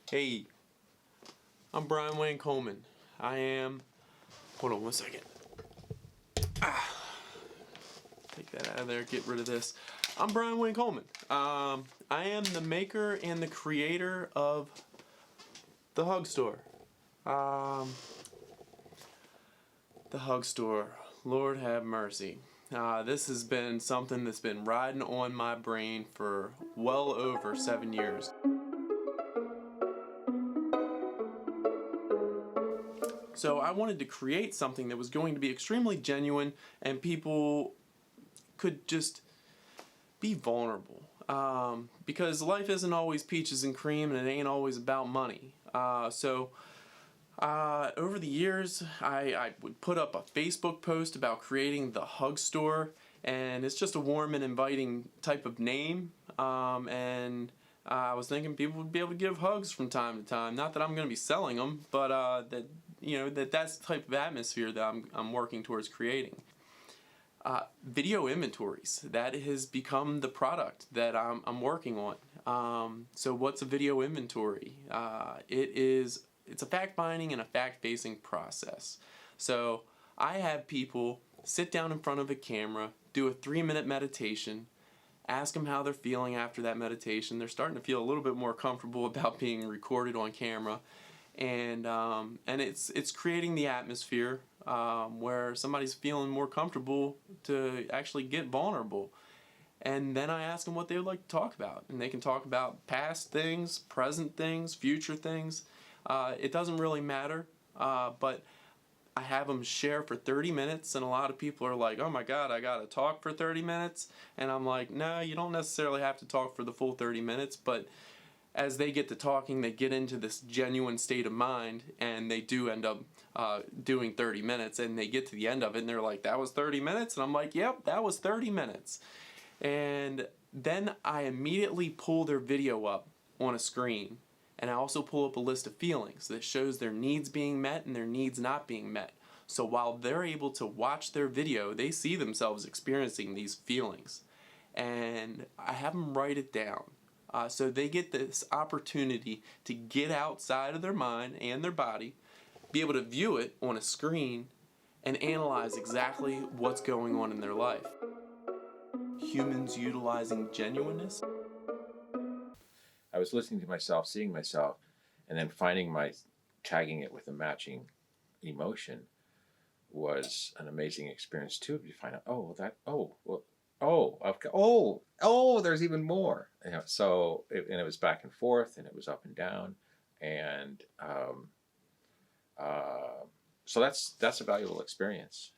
Hey, I'm Brian Wayne Coleman. Hold on one second. Take that out of there, get rid of this. I'm Brian Wayne Coleman. I am the maker and the creator of the H.U.G store. The H.U.G store, Lord have mercy. This has been something that's been riding on my brain for well over 7 years. So I wanted to create something that was going to be extremely genuine and people could just be vulnerable. Because life isn't always peaches and cream and it ain't always about money. Over the years, I would put up a Facebook post about creating the H.U.G store, and it's just a warm and inviting type of name. I was thinking people would be able to give hugs from time to time. Not that I'm going to be selling them, but that's the type of atmosphere that I'm working towards creating. Video inventories, that has become the product that I'm working on. So what's a video inventory? It's a fact-finding and a fact-basing process. So I have people sit down in front of a camera, do a 3-minute meditation, ask them how they're feeling after that meditation. They're starting to feel a little bit more comfortable about being recorded on camera, and it's creating the atmosphere where somebody's feeling more comfortable to actually get vulnerable. And then I ask them what they would like to talk about, and they can talk about past things, present things, future things. It doesn't really matter, but I have them share for 30 minutes, and a lot of people are like, oh my god, I gotta talk for 30 minutes. And I'm like, no, you don't necessarily have to talk for the full 30 minutes, but as they get to talking, they get into this genuine state of mind, and they do end up doing 30 minutes, and they get to the end of it, and they're like, that was 30 minutes? And I'm like, yep, that was 30 minutes. And then I immediately pull their video up on a screen, and I also pull up a list of feelings that shows their needs being met and their needs not being met. So while they're able to watch their video, they see themselves experiencing these feelings. And I have them write it down. So they get this opportunity to get outside of their mind and their body, be able to view it on a screen, and analyze exactly what's going on in their life. Humans utilizing genuineness. I was listening to myself, seeing myself, and then tagging it with a matching emotion was an amazing experience too. You find out, there's even more. It was back and forth, and it was up and down, and so that's a valuable experience.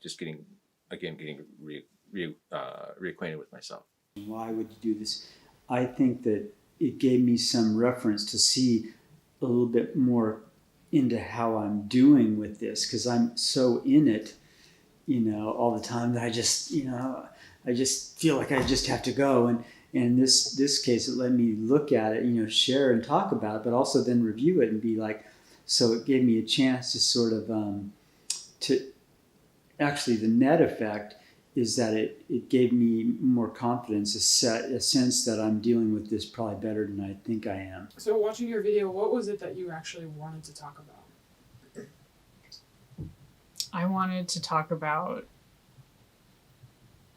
Just getting reacquainted with myself. Why would you do this? I think that it gave me some reference to see a little bit more into how I'm doing with this, because I'm so in it, all the time that I just feel like I just have to go. And in this case, it let me look at it, share and talk about it, but also then review it and be like, so it gave me a chance to sort of, actually the net effect is that it gave me more confidence, a sense that I'm dealing with this probably better than I think I am. So watching your video, what was it that you actually wanted to talk about? I wanted to talk about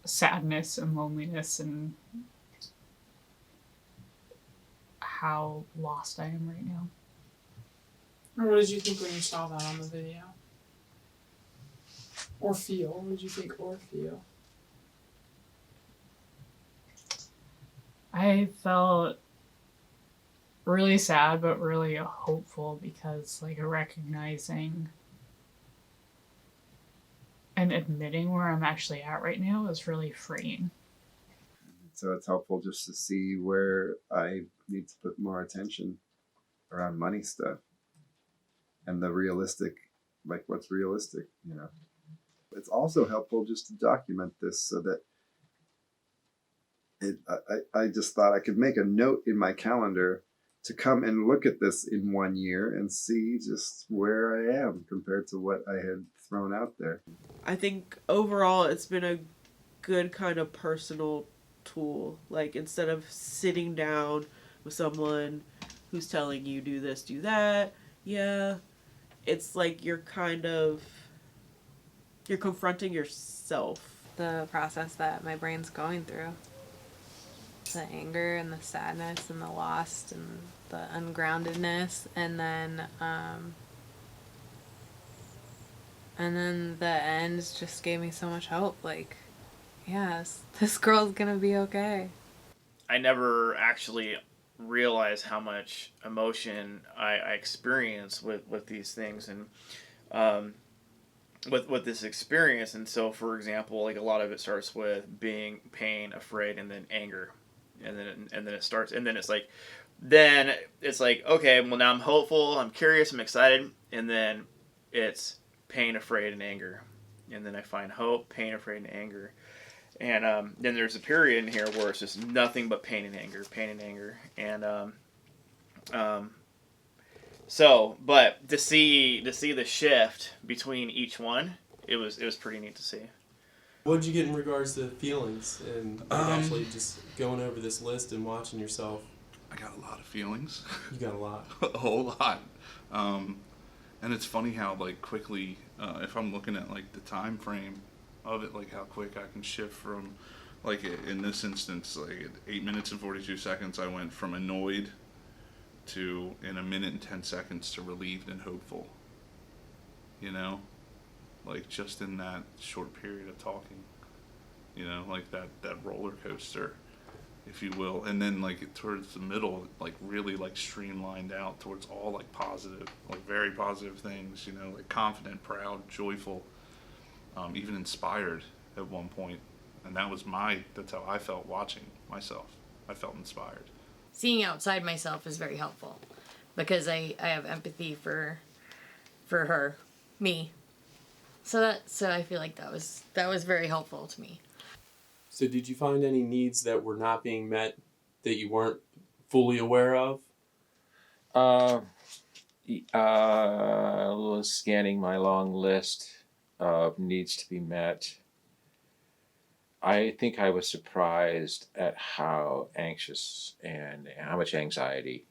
sadness and loneliness and how lost I am right now. Or what did you think when you saw that on the video? Or feel? What did you think or feel? I felt really sad, but really hopeful, because recognizing and admitting where I'm actually at right now is really freeing. So it's helpful just to see where I need to put more attention around money stuff and the realistic, what's realistic, It's also helpful just to document this so that I just thought I could make a note in my calendar to come and look at this in 1 year and see just where I am compared to what I had thrown out there. I think overall it's been a good kind of personal tool. Instead of sitting down with someone who's telling you do this, do that. Yeah. It's like you're confronting yourself. The process that my brain's going through. The anger and the sadness and the lost and the ungroundedness, and then the end just gave me so much hope. Like, yes, this girl's gonna be okay. I never actually realized how much emotion I experience with these things, and with this experience. And so, for example, like a lot of it starts with being pain, afraid, and then anger, and then it starts, and then it's like okay, well, now I'm hopeful, I'm curious, I'm excited, and then it's pain, afraid, and anger, and then I find hope, pain, afraid, and anger. And then there's a period in here where it's just nothing but pain and anger, and so, but to see the shift between each one, it was pretty neat to see. What did you get in regards to feelings and actually just going over this list and watching yourself? I got a lot of feelings. You got a lot. A whole lot. And it's funny how, like, quickly, if I'm looking at, like, the time frame of it, like, how quick I can shift from, like, in this instance, like, at 8 minutes and 42 seconds, I went from annoyed to, in a minute and 10 seconds, to relieved and hopeful. You know? Like, just in that short period of talking. You know, like, that roller coaster, if you will. And then, like, towards the middle, like, really, like, streamlined out towards all, like, positive, like, very positive things, you know, like, confident, proud, joyful, even inspired at one point. And that's how I felt watching myself. I felt inspired. Seeing outside myself is very helpful because I have empathy for her, me. So I feel like that was very helpful to me. So did you find any needs that were not being met that you weren't fully aware of? Scanning my long list of needs to be met, I think I was surprised at how anxious and how much anxiety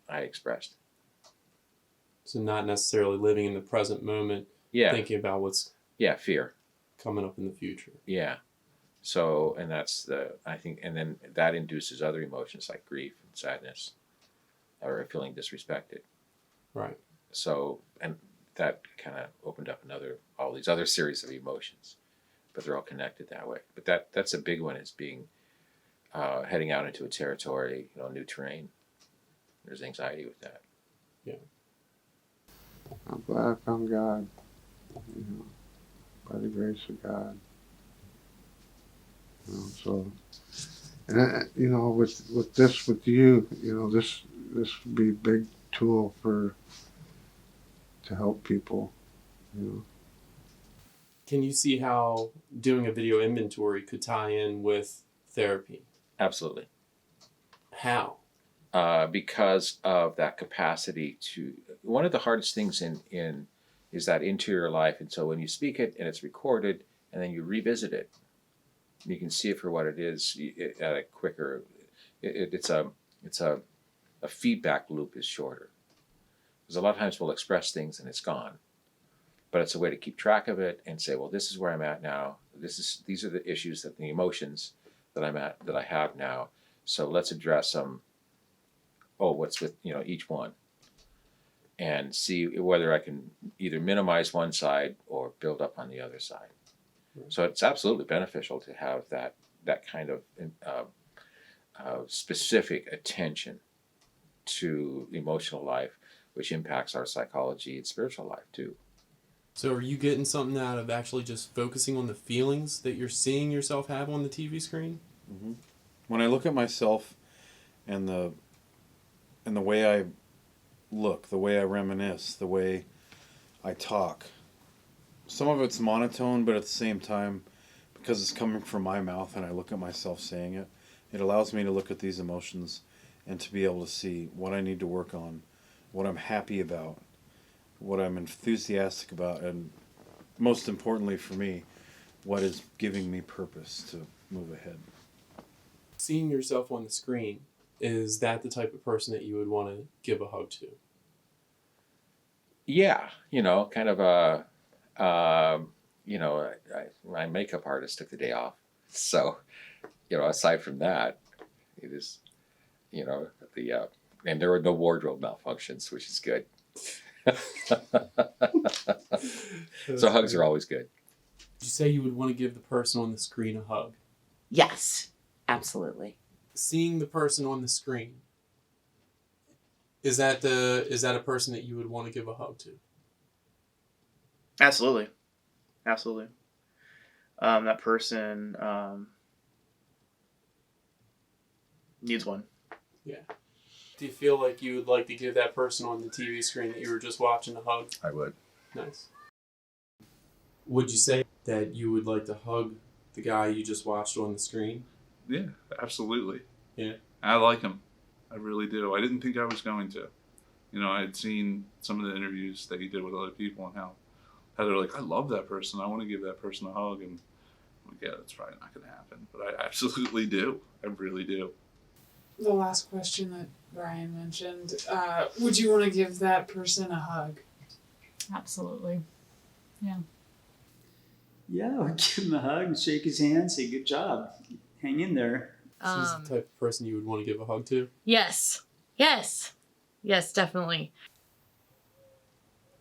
I expressed. So not necessarily living in the present moment, Yeah. thinking about what's Fear. coming up in the future. Yeah. So, and that's I think, and then that induces other emotions like grief and sadness or feeling disrespected. Right. So, and that kind of opened up all these other series of emotions, but they're all connected that way. But that's a big one, is being, heading out into a territory, new terrain. There's anxiety with that. Yeah. I'm glad I found God, by the grace of God. So, and with you, this would be a big tool to help people, Can you see how doing a video inventory could tie in with therapy? Absolutely. How? Because of that capacity to. One of the hardest things is that interior life, and so when you speak it and it's recorded, and then you revisit it, you can see it for what it is at a quicker. It's a feedback loop is shorter. Because a lot of times we'll express things and it's gone, but it's a way to keep track of it and say, well, this is where I'm at now. These are the issues, the emotions that I have now. So let's address them. What's with each one, and see whether I can either minimize one side or build up on the other side. Right. So it's absolutely beneficial to have that kind of specific attention to emotional life, which impacts our psychology and spiritual life too. So are you getting something out of actually just focusing on the feelings that you're seeing yourself have on the TV screen? Mm-hmm. When I look at myself and the way I look, the way I reminisce, the way I talk, some of it's monotone, but at the same time, because it's coming from my mouth and I look at myself saying it, it allows me to look at these emotions and to be able to see what I need to work on, what I'm happy about, what I'm enthusiastic about, and most importantly for me, what is giving me purpose to move ahead. Seeing yourself on the screen, is that the type of person that you would want to give a hug to? Yeah, kind of my makeup artist took the day off. So, aside from that, it is, and there were no wardrobe malfunctions, which is good. So hugs are always good. Would you say you would want to give the person on the screen a hug? Yes, absolutely. Seeing the person on the screen, is that a person that you would want to give a hug to? Absolutely. That person needs one. Yeah. Do you feel like you would like to give that person on the TV screen that you were just watching a hug? I would. Nice. Would you say that you would like to hug the guy you just watched on the screen? Yeah, absolutely. Yeah. I like him. I really do. I didn't think I was going to. I had seen some of the interviews that he did with other people and how they're like, I love that person. I want to give that person a hug. And I'm like, yeah, that's probably not going to happen. But I absolutely do. I really do. The last question that Brian mentioned, would you want to give that person a hug? Absolutely. Yeah. Yeah, I would give him a hug and shake his hand, say good job, hang in there. This is the type of person you would want to give a hug to? Yes, definitely.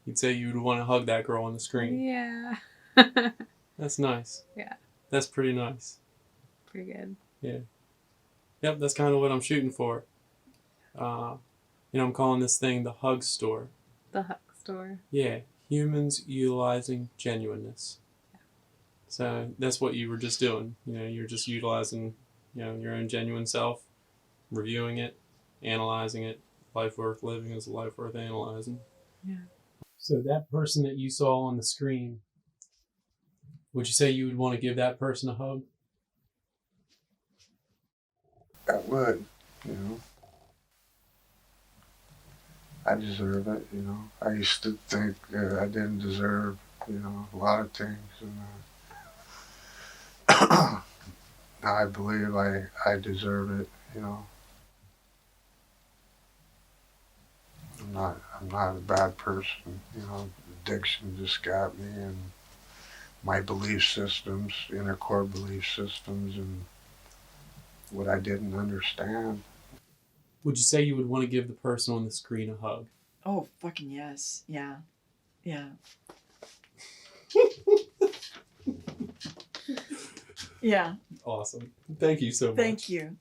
You'd say you would want to hug that girl on the screen? Yeah. That's nice. Yeah. That's pretty nice. Pretty good. Yeah. Yep, that's kind of what I'm shooting for. I'm calling this thing the hug store. The hug store. Yeah, humans utilizing genuineness. So that's what you were just doing. You're just utilizing, your own genuine self, reviewing it, analyzing it. Life worth living is a life worth analyzing. Yeah. So that person that you saw on the screen, would you say you would want to give that person a hug? I would, I deserve it, I used to think I didn't deserve, a lot of things. And now I believe I deserve it, I'm not a bad person, addiction just got me, and my belief systems, inner core belief systems, and what I didn't understand. Would you say you would want to give the person on the screen a hug? Oh, fucking yes. Yeah. Yeah. Yeah. Awesome. Thank you so much. Thank you.